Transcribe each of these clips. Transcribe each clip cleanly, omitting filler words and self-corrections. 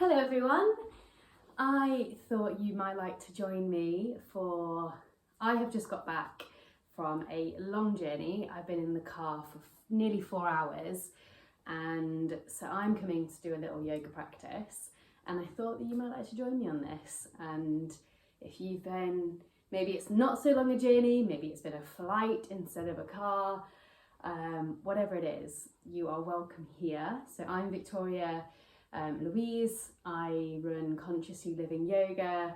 Hello everyone. I thought you might like to join me I have just got back from a long journey. I've been in the car for nearly 4 hours, and so I'm coming to do a little yoga practice, and I thought that you might like to join me on this. And if you've been, maybe it's not so long a journey, maybe it's been a flight instead of a car, whatever it is, you are welcome here. So I'm Victoria Louise. I run Consciously Living Yoga,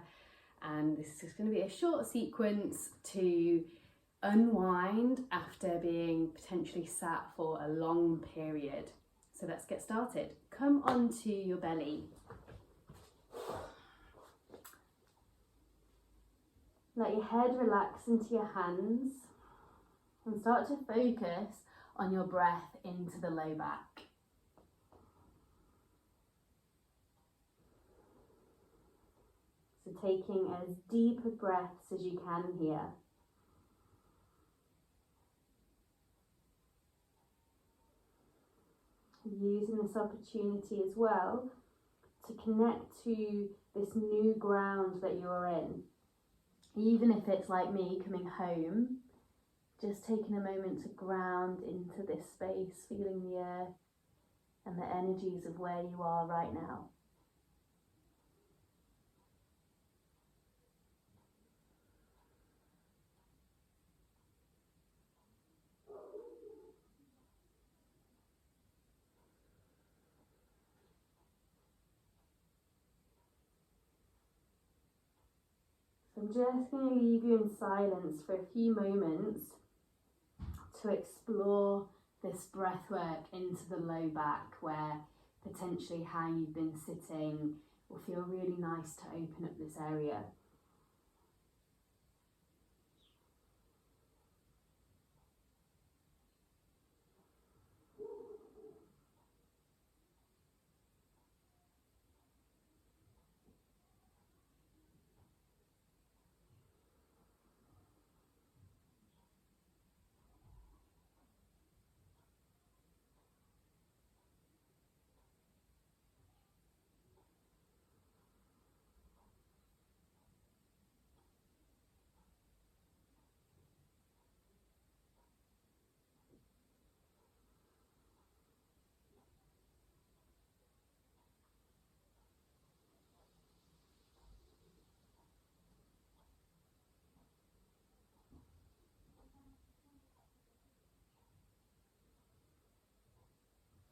and this is going to be a short sequence to unwind after being potentially sat for a long period. So let's get started. Come onto your belly. Let your head relax into your hands and start to focus on your breath into the low back. So taking as deep breaths as you can here. Using this opportunity as well to connect to this new ground that you're in. Even if it's like me coming home, just taking a moment to ground into this space, feeling the earth and the energies of where you are right now. So I'm just going to leave you in silence for a few moments to explore this breath work into the low back, where potentially how you've been sitting will feel really nice to open up this area.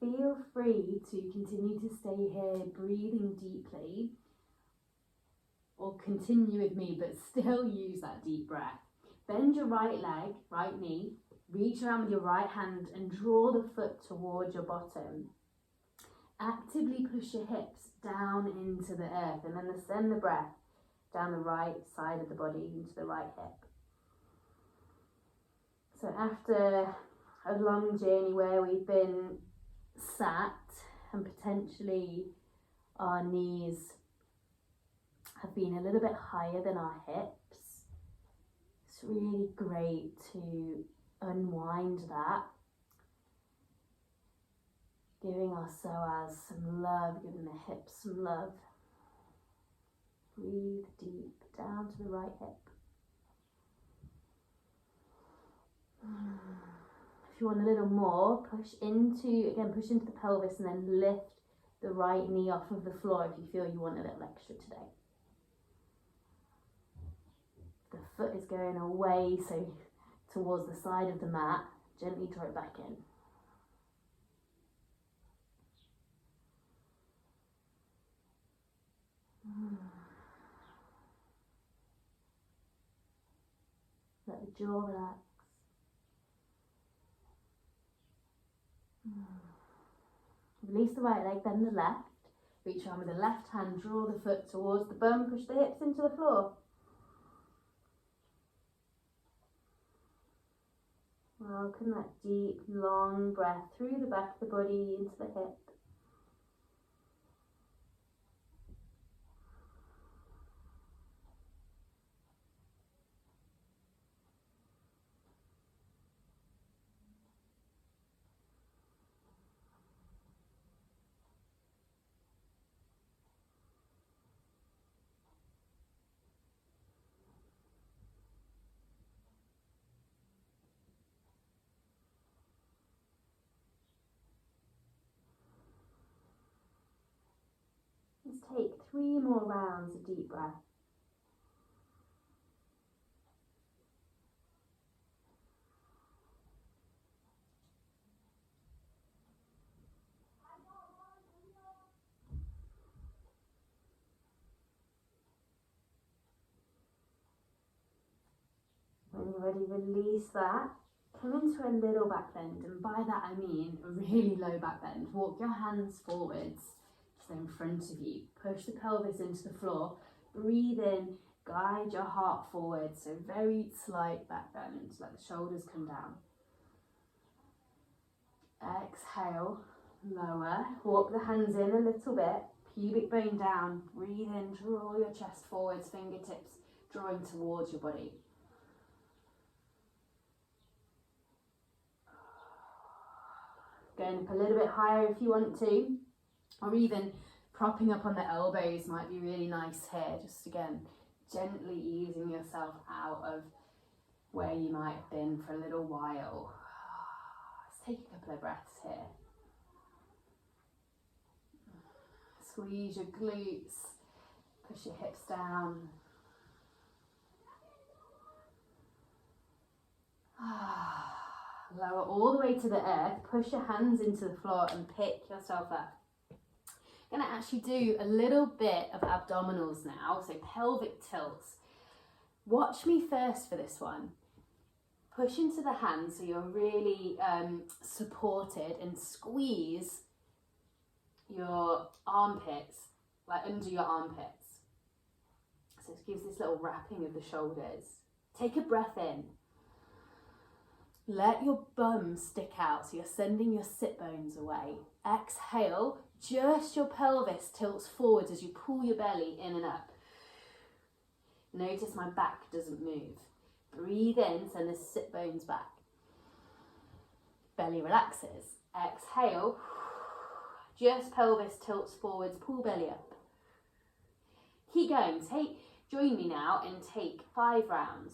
Feel free to continue to stay here breathing deeply, or continue with me but still use that deep breath. Bend your right leg, right knee, reach around with your right hand and draw the foot towards your bottom. Actively push your hips down into the earth, and then send the breath down the right side of the body into the right hip. So after a long journey where we've been sat and potentially our knees have been a little bit higher than our hips, it's really great to unwind that, giving our psoas some love, giving the hips some love. Breathe deep down to the right hip. If you want a little more, push into the pelvis and then lift the right knee off of the floor if you feel you want a little extra today. The foot is going away, so towards the side of the mat, gently draw it back in. Let the jaw relax. Release the right leg, then the left. Reach around with the left hand, draw the foot towards the bum, push the hips into the floor. Welcome that deep, long breath through the back of the body into the hip. take 3 more rounds of deep breath. When you're ready, release that. Come into a little back bend, and by that I mean a really low back bend. Walk your hands forwards, so in front of you. Push the pelvis into the floor. Breathe in, guide your heart forward, so very slight back bend. Let the shoulders come down. Exhale, lower. Walk the hands in a little bit. Pubic bone down. Breathe in, draw your chest forwards, fingertips drawing towards your body. Going up a little bit higher if you want to, or even propping up on the elbows might be really nice here. Just again, gently easing yourself out of where you might have been for a little while. Let's take a couple of breaths here. Squeeze your glutes, push your hips down. Lower all the way to the earth, push your hands into the floor and pick yourself up. I'm going to actually do a little bit of abdominals now, so pelvic tilts. Watch me first for this one. Push into the hands so you're really supported, and squeeze your armpits, like under your armpits. So it gives this little wrapping of the shoulders. Take a breath in. Let your bum stick out, so you're sending your sit bones away. Exhale, just your pelvis tilts forwards as you pull your belly in and up. Notice my back doesn't move. Breathe in, send the sit bones back. Belly relaxes. Exhale, just pelvis tilts forwards, pull belly up. Keep going. Join me now and take 5 rounds.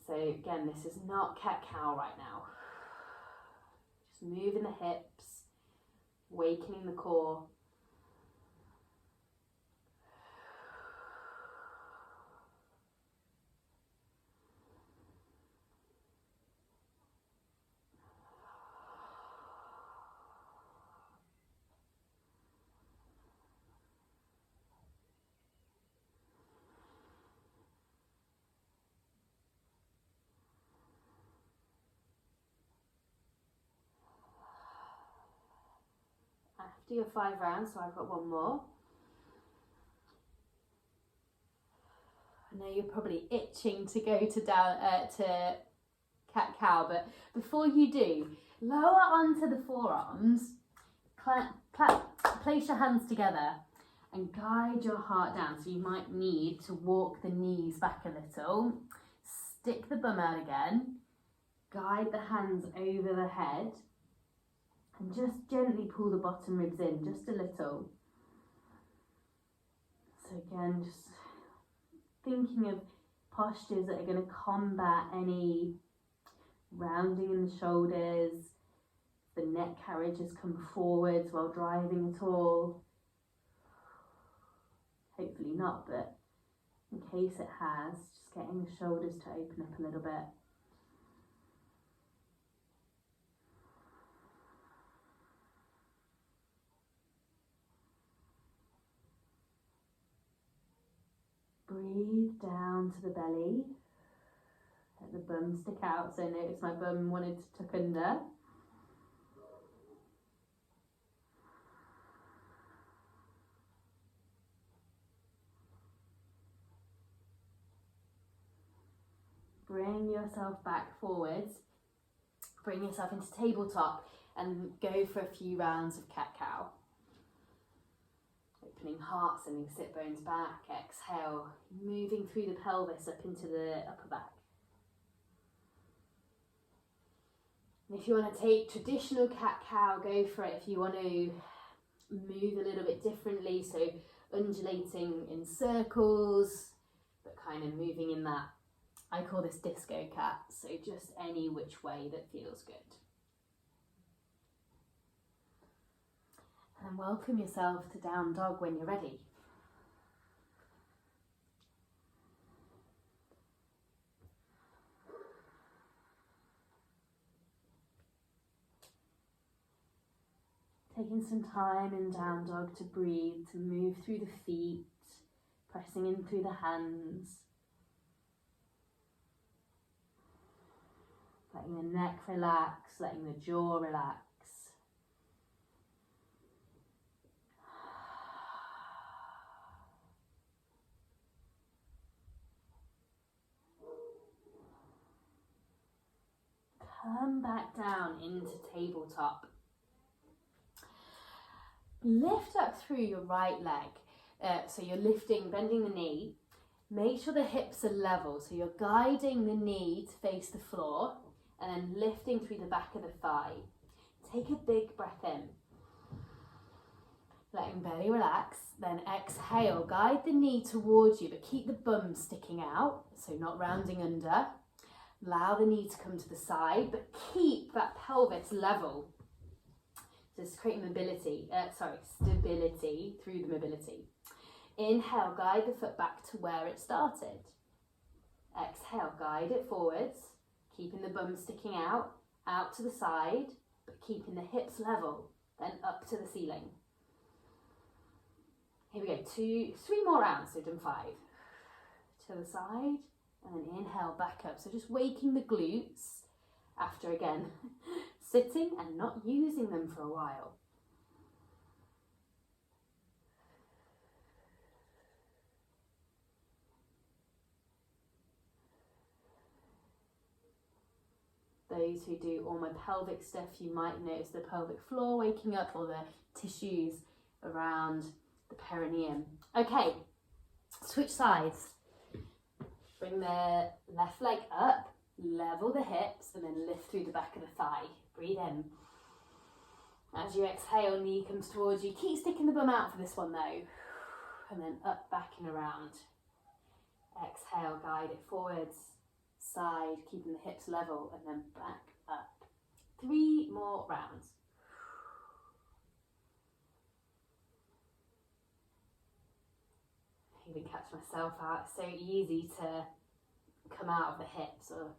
So again, this is not cat-cow right now. Just moving the hips, awakening the core. After your 5 rounds, so I've got 1 more. I know you're probably itching to go to cat-cow, but before you do, lower onto the forearms, place your hands together and guide your heart down. So you might need to walk the knees back a little. Stick the bum out again, guide the hands over the head, and just gently pull the bottom ribs in, just a little. So again, just thinking of postures that are going to combat any rounding in the shoulders, the neck carriage has come forwards while driving at all. Hopefully not, but in case it has, just getting the shoulders to open up a little bit. Breathe down to the belly. Let the bum stick out. So notice my bum wanted to tuck under. Bring yourself back forwards. Bring yourself into tabletop and go for a few rounds of cat-cow. Opening heart, sending sit bones back. Exhale, moving through the pelvis up into the upper back. And if you want to take traditional cat-cow, go for it. If you want to move a little bit differently, so undulating in circles, but kind of moving in that, I call this disco cat, so just any which way that feels good. And welcome yourself to down dog when you're ready. Taking some time in down dog to breathe, to move through the feet, pressing in through the hands. Letting the neck relax, letting the jaw relax. Come back down into tabletop. Lift up through your right leg. So you're lifting, bending the knee. Make sure the hips are level. So you're guiding the knee to face the floor and then lifting through the back of the thigh. Take a big breath in. Letting belly relax. Then exhale. Guide the knee towards you, but keep the bum sticking out. So not rounding under. Allow the knee to come to the side, but keep that pelvis level. Just create stability through the mobility. Inhale, guide the foot back to where it started. Exhale, guide it forwards, keeping the bum sticking out to the side, but keeping the hips level, then up to the ceiling. Here we go, 3 more rounds, so done 5. To the side, and then inhale, back up. So just waking the glutes after, again, sitting and not using them for a while. Those who do all my pelvic stuff, you might notice the pelvic floor waking up or the tissues around the perineum. Okay, switch sides. Bring the left leg up, level the hips, and then lift through the back of the thigh. Breathe in. As you exhale, knee comes towards you. Keep sticking the bum out for this one though. And then up, back and around. Exhale, guide it forwards, side, keeping the hips level, and then back up. 3 more rounds. I even catch myself out. It's so easy to come out of the hips or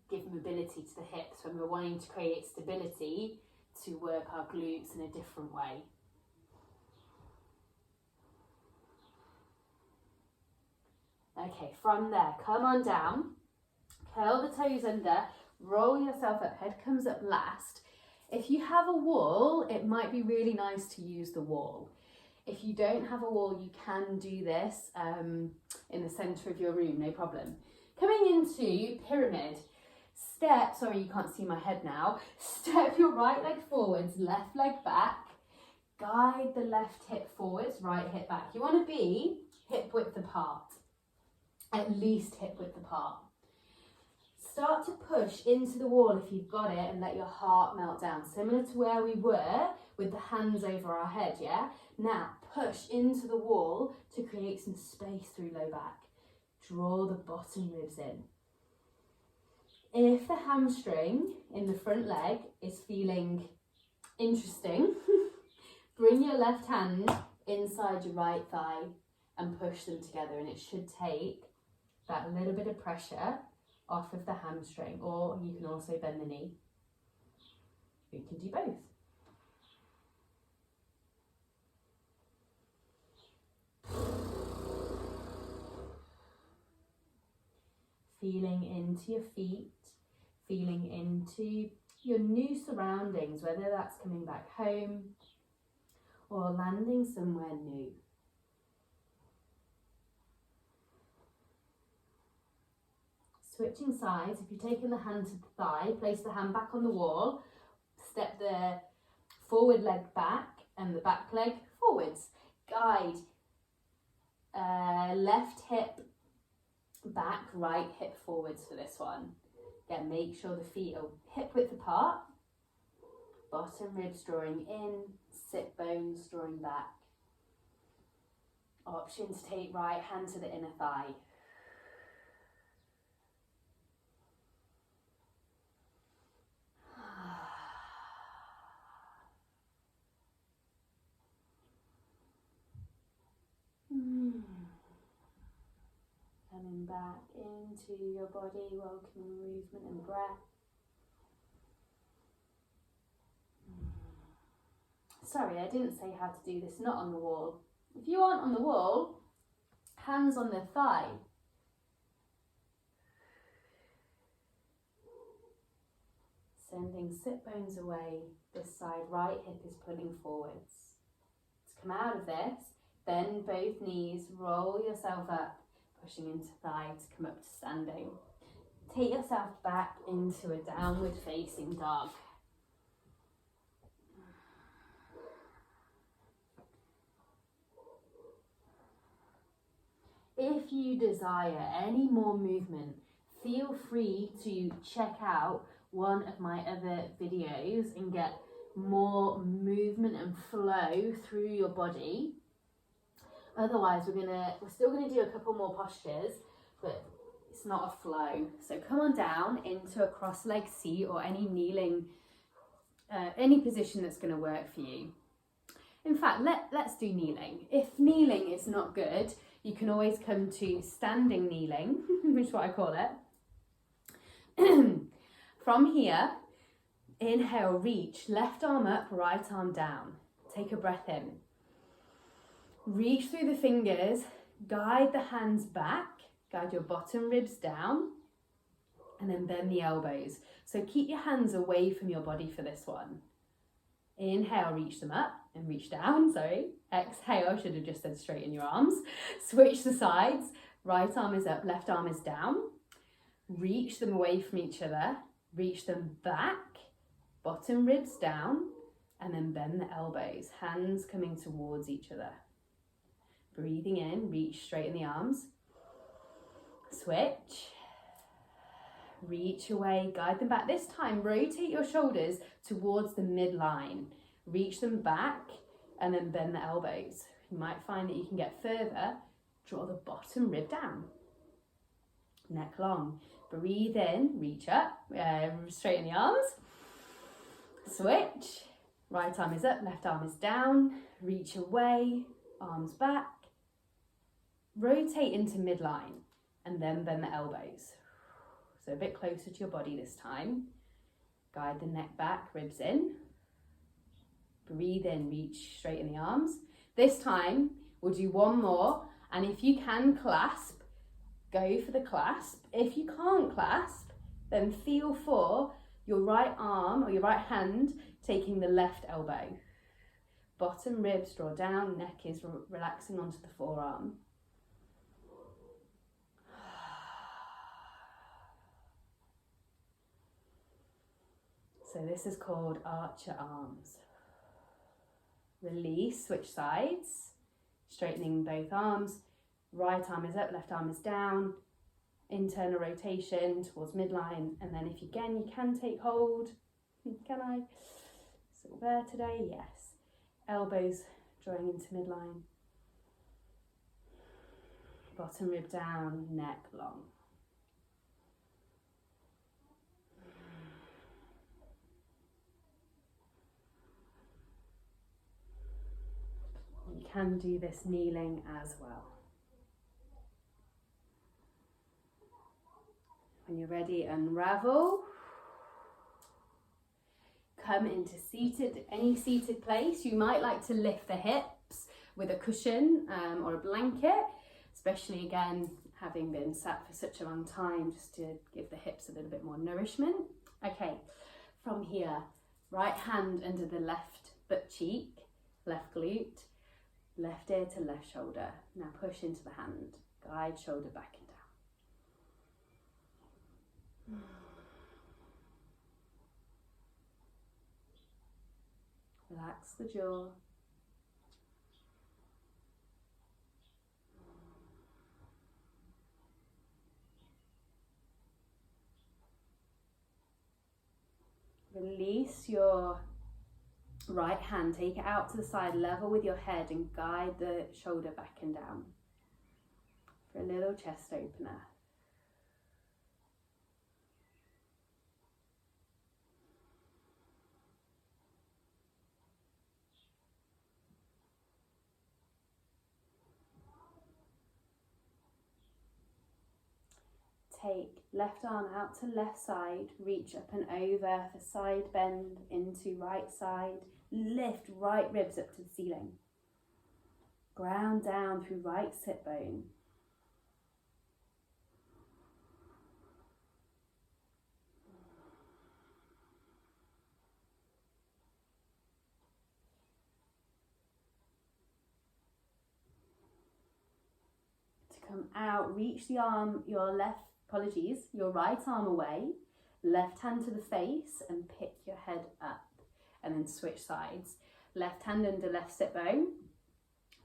give mobility to the hips when we're wanting to create stability to work our glutes in a different way. Okay, from there, come on down, curl the toes under, roll yourself up, head comes up last. If you have a wall, it might be really nice to use the wall. If you don't have a wall, you can do this in the centre of your room, no problem. Coming into pyramid, sorry you can't see my head now, step your right leg forwards, left leg back, guide the left hip forwards, right hip back. You want to be hip width apart, at least hip width apart. Start to push into the wall if you've got it and let your heart melt down, similar to where we were with the hands over our head, yeah? Now push into the wall to create some space through low back. Draw the bottom ribs in. If the hamstring in the front leg is feeling interesting, bring your left hand inside your right thigh and push them together, and it should take that little bit of pressure off of the hamstring, or you can also bend the knee. You can do both. Feeling into your feet, feeling into your new surroundings, whether that's coming back home or landing somewhere new. Switching sides, if you're taking the hand to the thigh, place the hand back on the wall, step the forward leg back and the back leg forwards. Guide left hip back, right hip forwards for this one. Again, make sure the feet are hip width apart, bottom ribs drawing in, sit bones drawing back. Option to take right hand to the inner thigh. Coming back into your body, welcoming movement and breath. Sorry, I didn't say how to do this, not on the wall. If you aren't on the wall, hands on the thigh. Sending sit bones away, this side, right hip is pulling forwards. To come out of this, bend both knees, roll yourself up, pushing into thigh to come up to standing. Take yourself back into a downward facing dog. If you desire any more movement, feel free to check out one of my other videos and get more movement and flow through your body. Otherwise, we're still gonna do a couple more postures, but it's not a flow. So come on down into a cross-legged seat or any kneeling, any position that's gonna work for you. In fact, let's do kneeling. If kneeling is not good, you can always come to standing kneeling, which is what I call it. From here, inhale, reach, left arm up, right arm down. Take a breath in. Reach through the fingers, guide the hands back, guide your bottom ribs down, and then bend the elbows. So keep your hands away from your body for this one. Inhale, reach them up and reach down, sorry. Exhale, should have just said straighten your arms. Switch the sides, right arm is up, left arm is down. Reach them away from each other, reach them back, bottom ribs down, and then bend the elbows, hands coming towards each other. Breathing in, reach, straighten the arms. Switch. Reach away, guide them back. This time, rotate your shoulders towards the midline. Reach them back and then bend the elbows. You might find that you can get further. Draw the bottom rib down. Neck long. Breathe in, reach up, straighten the arms. Switch. Right arm is up, left arm is down. Reach away, arms back. Rotate into midline and then bend the elbows. So a bit closer to your body this time. Guide the neck back, ribs in. Breathe in, reach, straighten the arms. This time we'll do one more, and if you can clasp, go for the clasp. If you can't clasp, then feel for your right arm or your right hand taking the left elbow. Bottom ribs draw down, neck is relaxing onto the forearm. So this is called archer arms. Release, switch sides, straightening both arms. Right arm is up, left arm is down. Internal rotation towards midline. And then if you can take hold. Can I? Still there today? Yes. Elbows drawing into midline. Bottom rib down, neck long. You can do this kneeling as well. When you're ready, unravel. Come into any seated place. You might like to lift the hips with a cushion or a blanket, especially again, having been sat for such a long time, just to give the hips a little bit more nourishment. Okay, from here, right hand under the left butt cheek, left glute, left ear to left shoulder. Now push into the hand, guide shoulder back and down. Relax the jaw. Release your right hand, take it out to the side, level with your head and guide the shoulder back and down for a little chest opener. take left arm out to left side, reach up and over for side bend into right side, lift right ribs up to the ceiling. Ground down through right sit bone. Come out, reach the arm, your right arm away, left hand to the face and pick your head up, and then switch sides. Left hand under left sit bone,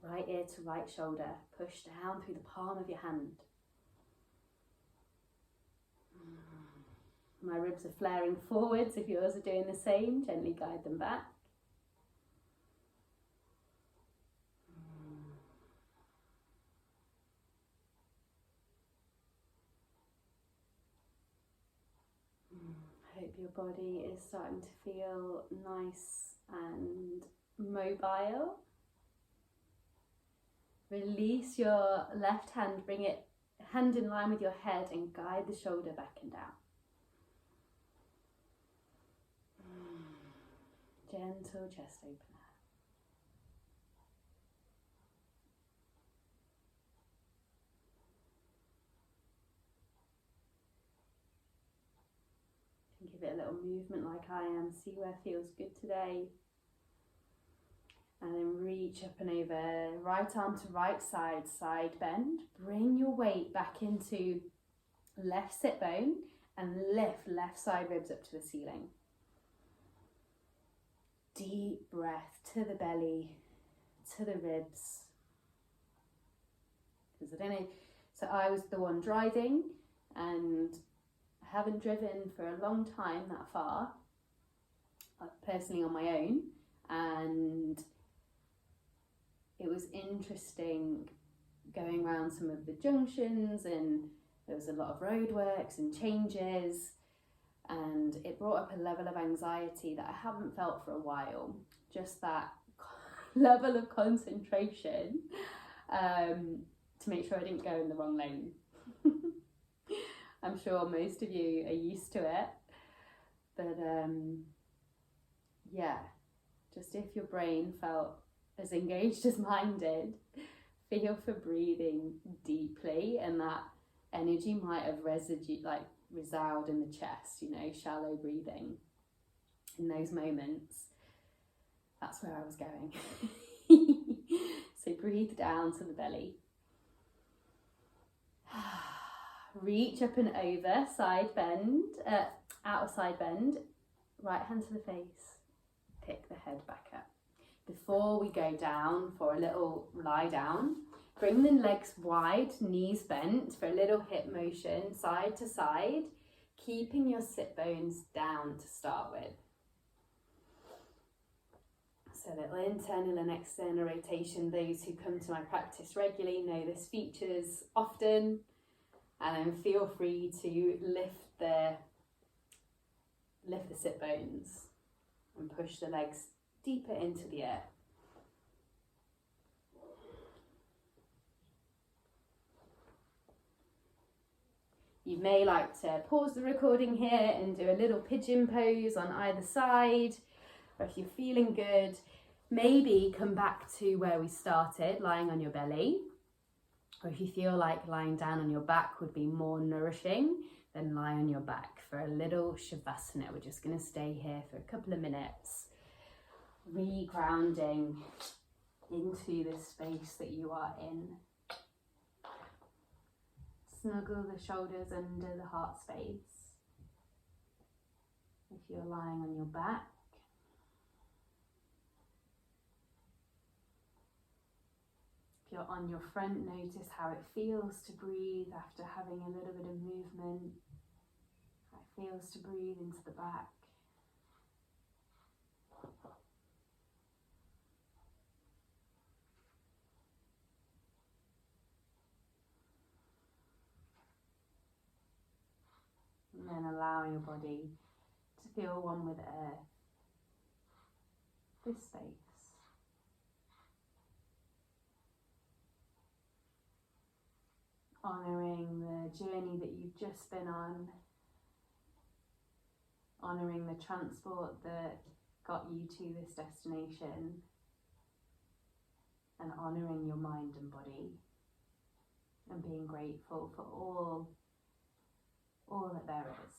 right ear to right shoulder, push down through the palm of your hand. My ribs are flaring forwards. If yours are doing the same, gently guide them back. Hope your body is starting to feel nice and mobile. Release your left hand, bring it hand in line with your head and guide the shoulder back and down. Gentle chest opener. Give it a little movement like I am, see where feels good today. And then reach up and over, right arm to right side, side bend. Bring your weight back into left sit bone and lift left side ribs up to the ceiling. Deep breath to the belly, to the ribs. Because I don't know, so I was the one driving and I haven't driven for a long time that far, personally on my own, and it was interesting going around some of the junctions, and there was a lot of roadworks and changes, and it brought up a level of anxiety that I haven't felt for a while. Just that level of concentration to make sure I didn't go in the wrong lane. I'm sure most of you are used to it, but yeah, just if your brain felt as engaged as mine did, feel for breathing deeply, and that energy might have resided in the chest, you know, shallow breathing. In those moments, that's where I was going. So breathe down to the belly. Reach up and over, side bend, out of side bend, right hand to the face, pick the head back up. Before we go down for a little lie down, bring the legs wide, knees bent for a little hip motion, side to side, keeping your sit bones down to start with. So a little internal and external rotation. Those who come to my practice regularly know this features often. And then feel free to lift the sit bones and push the legs deeper into the earth. You may like to pause the recording here and do a little pigeon pose on either side, or if you're feeling good, maybe come back to where we started, lying on your belly. Or if you feel like lying down on your back would be more nourishing, then lie on your back for a little shavasana. We're just going to stay here for a couple of minutes, re-grounding into the space that you are in. Snuggle the shoulders under the heart space. If you're lying on your back, if you're on your front, notice how it feels to breathe after having a little bit of movement. How it feels to breathe into the back. And then allow your body to feel one with earth. This space. Honouring the journey that you've just been on, honouring the transport that got you to this destination, and honouring your mind and body, and being grateful for all that there is.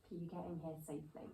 For you getting here safely.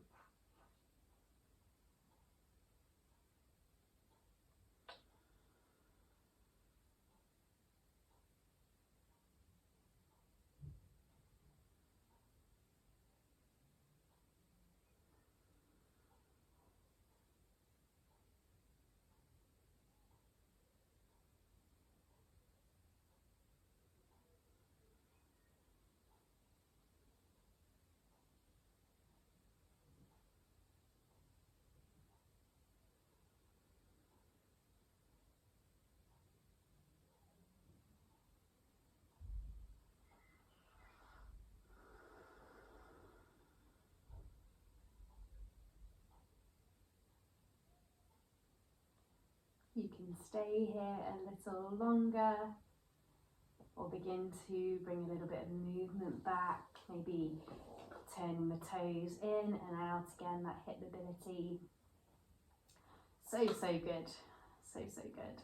You can stay here a little longer, or begin to bring a little bit of movement back, maybe turning the toes in and out again, that hip mobility. So good, so good.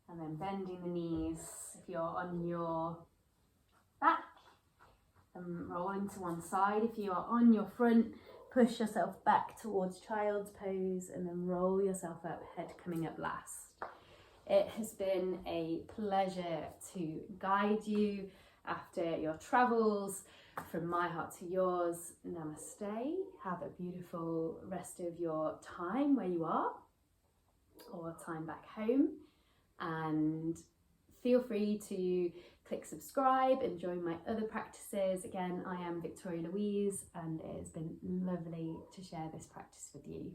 And then bending the knees if you're on your back, and rolling to one side. If you are on your front, push yourself back towards child's pose and then roll yourself up, head coming up last. It has been a pleasure to guide you after your travels. From my heart to yours, namaste. Have a beautiful rest of your time where you are, or time back home. And feel free to click subscribe and join my other practices. Again, I am Victoria Louise, and it has been lovely to share this practice with you.